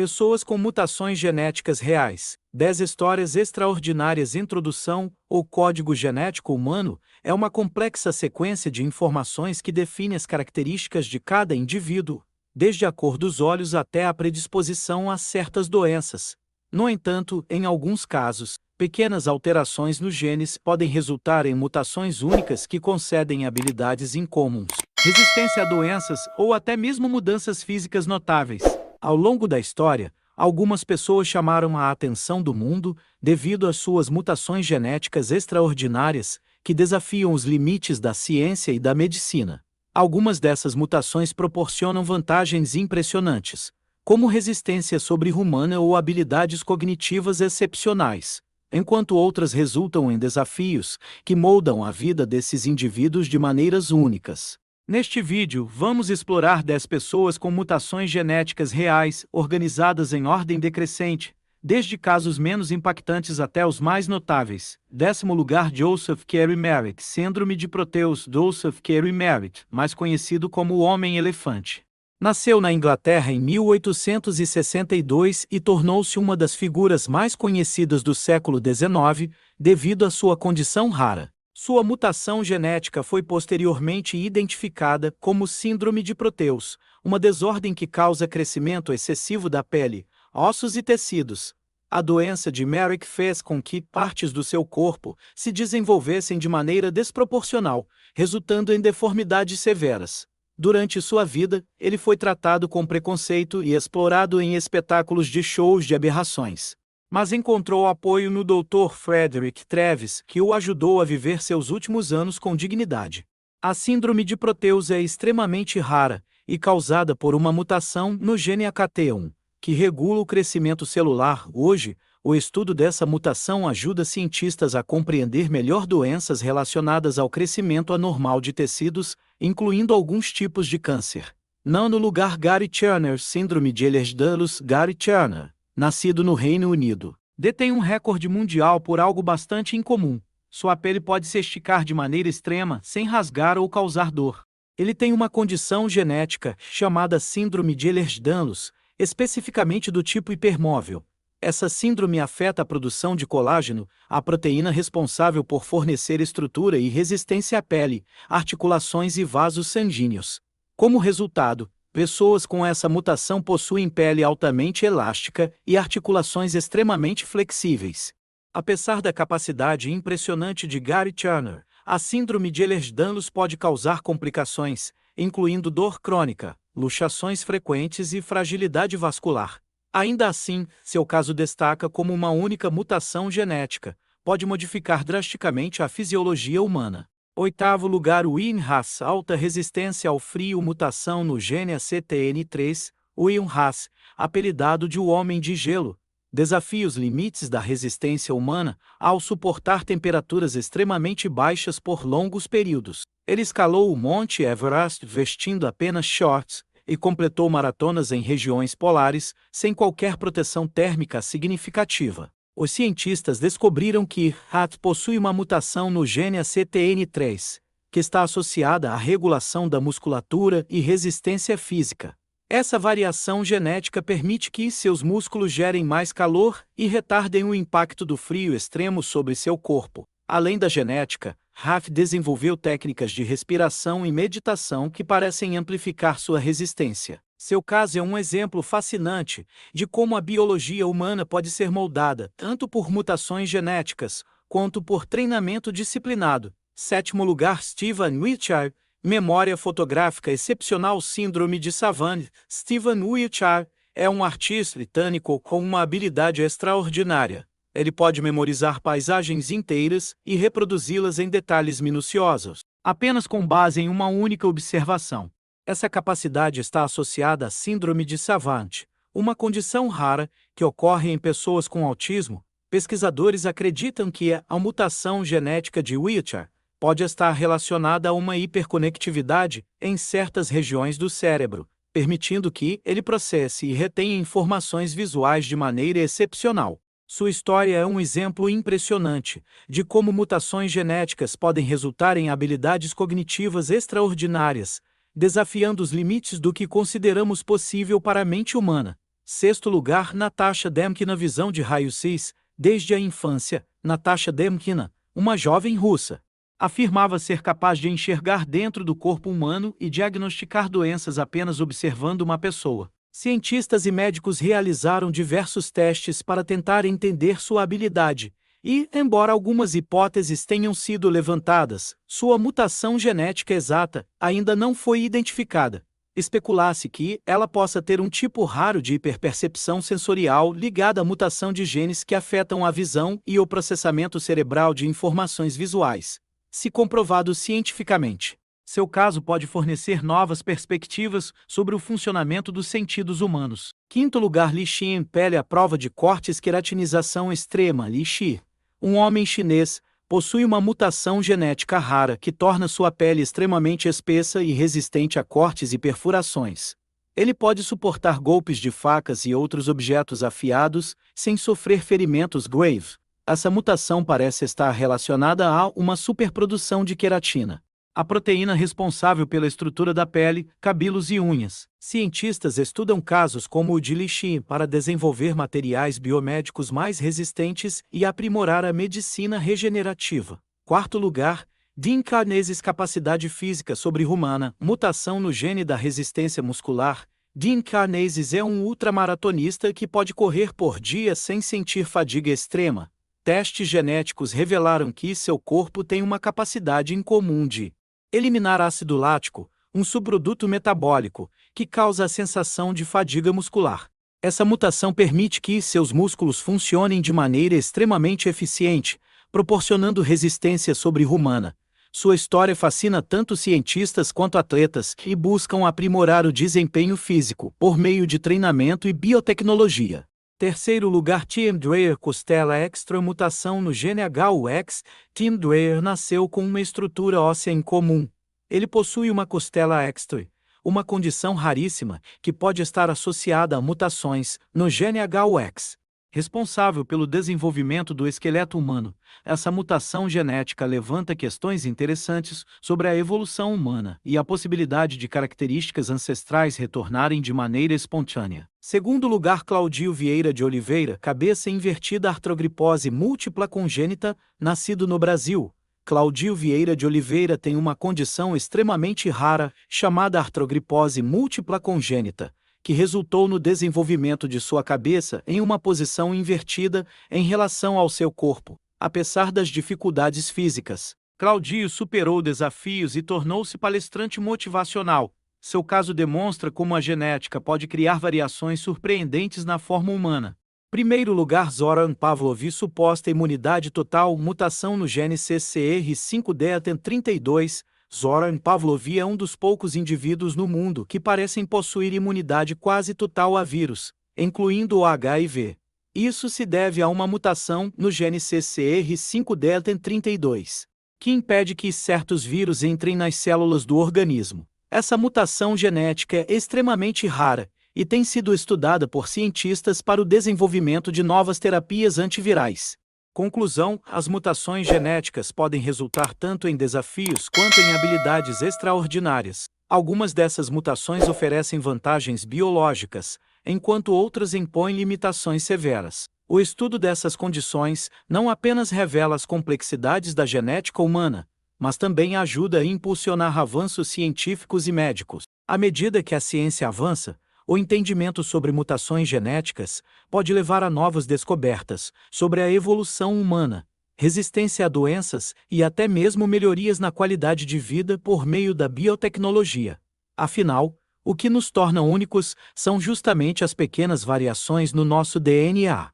Pessoas com mutações genéticas reais. 10 histórias extraordinárias. Introdução. O código genético humano é uma complexa sequência de informações que define as características de cada indivíduo, desde a cor dos olhos até a predisposição a certas doenças. No entanto, em alguns casos, pequenas alterações nos genes podem resultar em mutações únicas que concedem habilidades incomuns, resistência a doenças ou até mesmo mudanças físicas notáveis. Ao longo da história, algumas pessoas chamaram a atenção do mundo devido às suas mutações genéticas extraordinárias que desafiam os limites da ciência e da medicina. Algumas dessas mutações proporcionam vantagens impressionantes, como resistência sobre-humana ou habilidades cognitivas excepcionais, enquanto outras resultam em desafios que moldam a vida desses indivíduos de maneiras únicas. Neste vídeo, vamos explorar 10 pessoas com mutações genéticas reais, organizadas em ordem decrescente, desde casos menos impactantes até os mais notáveis. 10º lugar, Joseph Carey Merritt, Síndrome de Proteus. Joseph Carey Merritt, mais conhecido como o Homem-Elefante, nasceu na Inglaterra em 1862 e tornou-se uma das figuras mais conhecidas do século XIX devido à sua condição rara. Sua mutação genética foi posteriormente identificada como Síndrome de Proteus, uma desordem que causa crescimento excessivo da pele, ossos e tecidos. A doença de Merritt fez com que partes do seu corpo se desenvolvessem de maneira desproporcional, resultando em deformidades severas. Durante sua vida, ele foi tratado com preconceito e explorado em espetáculos de shows de aberrações. Mas encontrou apoio no Dr. Frederick Travis, que o ajudou a viver seus últimos anos com dignidade. A Síndrome de Proteus é extremamente rara e causada por uma mutação no gene AKT1, que regula o crescimento celular. Hoje, o estudo dessa mutação ajuda cientistas a compreender melhor doenças relacionadas ao crescimento anormal de tecidos, incluindo alguns tipos de câncer. 9º lugar, Gary Turner, Síndrome de Ehlers-Danlos. Gary Turner, nascido no Reino Unido, detém um recorde mundial por algo bastante incomum. Sua pele pode se esticar de maneira extrema, sem rasgar ou causar dor. Ele tem uma condição genética chamada Síndrome de Ehlers-Danlos, especificamente do tipo hipermóvel. Essa síndrome afeta a produção de colágeno, a proteína responsável por fornecer estrutura e resistência à pele, articulações e vasos sanguíneos. Como resultado, pessoas com essa mutação possuem pele altamente elástica e articulações extremamente flexíveis. Apesar da capacidade impressionante de Gary Turner, a síndrome de Ehlers-Danlos pode causar complicações, incluindo dor crônica, luxações frequentes e fragilidade vascular. Ainda assim, seu caso destaca como uma única mutação genética, pode modificar drasticamente a fisiologia humana. 8º lugar, William Haas, alta resistência ao frio, mutação no gene ACTN3. William Haas, apelidado de o Homem de Gelo, desafia os limites da resistência humana ao suportar temperaturas extremamente baixas por longos períodos. Ele escalou o Monte Everest vestindo apenas shorts e completou maratonas em regiões polares sem qualquer proteção térmica significativa. Os cientistas descobriram que Haas possui uma mutação no gene ACTN3, que está associada à regulação da musculatura e resistência física. Essa variação genética permite que seus músculos gerem mais calor e retardem o impacto do frio extremo sobre seu corpo. Além da genética, Haas desenvolveu técnicas de respiração e meditação que parecem amplificar sua resistência. Seu caso é um exemplo fascinante de como a biologia humana pode ser moldada tanto por mutações genéticas quanto por treinamento disciplinado. 7º lugar, Stephen Wiltshire, memória fotográfica excepcional. Síndrome de Savant. Stephen Wiltshire é um artista britânico com uma habilidade extraordinária. Ele pode memorizar paisagens inteiras e reproduzi-las em detalhes minuciosos, apenas com base em uma única observação. Essa capacidade está associada à Síndrome de Savant, uma condição rara que ocorre em pessoas com autismo. Pesquisadores acreditam que a mutação genética de Wiltshire pode estar relacionada a uma hiperconectividade em certas regiões do cérebro, permitindo que ele processe e retenha informações visuais de maneira excepcional. Sua história é um exemplo impressionante de como mutações genéticas podem resultar em habilidades cognitivas extraordinárias, desafiando os limites do que consideramos possível para a mente humana. Sexto lugar, Natasha Demkina. Visão de raio-x. Desde a infância, Natasha Demkina, uma jovem russa, afirmava ser capaz de enxergar dentro do corpo humano e diagnosticar doenças apenas observando uma pessoa. Cientistas e médicos realizaram diversos testes para tentar entender sua habilidade, e, embora algumas hipóteses tenham sido levantadas, sua mutação genética exata ainda não foi identificada. Especula-se que ela possa ter um tipo raro de hiperpercepção sensorial ligada à mutação de genes que afetam a visão e o processamento cerebral de informações visuais. Se comprovado cientificamente, seu caso pode fornecer novas perspectivas sobre o funcionamento dos sentidos humanos. Quinto lugar, Li Xin. Pele à prova de cortes. Queratinização extrema. Li Xin, um homem chinês, possui uma mutação genética rara que torna sua pele extremamente espessa e resistente a cortes e perfurações. Ele pode suportar golpes de facas e outros objetos afiados sem sofrer ferimentos grave. Essa mutação parece estar relacionada a uma superprodução de queratina, a proteína responsável pela estrutura da pele, cabelos e unhas. Cientistas estudam casos como o de Li Xin para desenvolver materiais biomédicos mais resistentes e aprimorar a medicina regenerativa. Quarto lugar, Dean Karnazes. Capacidade física sobre-humana. Mutação no gene da resistência muscular. Dean Karnazes é um ultramaratonista que pode correr por dia sem sentir fadiga extrema. Testes genéticos revelaram que seu corpo tem uma capacidade incomum de eliminar ácido lático, um subproduto metabólico, que causa a sensação de fadiga muscular. Essa mutação permite que seus músculos funcionem de maneira extremamente eficiente, proporcionando resistência sobre-humana. Sua história fascina tanto cientistas quanto atletas que buscam aprimorar o desempenho físico por meio de treinamento e biotecnologia. Terceiro lugar, Tim Dreyer. Costela extra. Mutação no gene HUX. Tim Dreyer nasceu com uma estrutura óssea incomum. Ele possui uma costela extra, uma condição raríssima que pode estar associada a mutações no gene HUX, responsável pelo desenvolvimento do esqueleto humano. Essa mutação genética levanta questões interessantes sobre a evolução humana e a possibilidade de características ancestrais retornarem de maneira espontânea. Segundo lugar, Claudio Vieira de Oliveira. Cabeça invertida. Artrogripose múltipla congênita. Nascido no Brasil, Claudio Vieira de Oliveira tem uma condição extremamente rara chamada artrogripose múltipla congênita, que resultou no desenvolvimento de sua cabeça em uma posição invertida em relação ao seu corpo. Apesar das dificuldades físicas, Claudio superou desafios e tornou-se palestrante motivacional. Seu caso demonstra como a genética pode criar variações surpreendentes na forma humana. Primeiro lugar, Zoran Pavlov. Suposta imunidade total. Mutação no gene CCR5D-ATEN32. Zoran Pavlov é um dos poucos indivíduos no mundo que parecem possuir imunidade quase total a vírus, incluindo o HIV. Isso se deve a uma mutação no gene CCR5D-ATEN32, que impede que certos vírus entrem nas células do organismo. Essa mutação genética é extremamente rara e tem sido estudada por cientistas para o desenvolvimento de novas terapias antivirais. Conclusão: as mutações genéticas podem resultar tanto em desafios quanto em habilidades extraordinárias. Algumas dessas mutações oferecem vantagens biológicas, enquanto outras impõem limitações severas. O estudo dessas condições não apenas revela as complexidades da genética humana, mas também ajuda a impulsionar avanços científicos e médicos. À medida que a ciência avança, o entendimento sobre mutações genéticas pode levar a novas descobertas sobre a evolução humana, resistência a doenças e até mesmo melhorias na qualidade de vida por meio da biotecnologia. Afinal, o que nos torna únicos são justamente as pequenas variações no nosso DNA.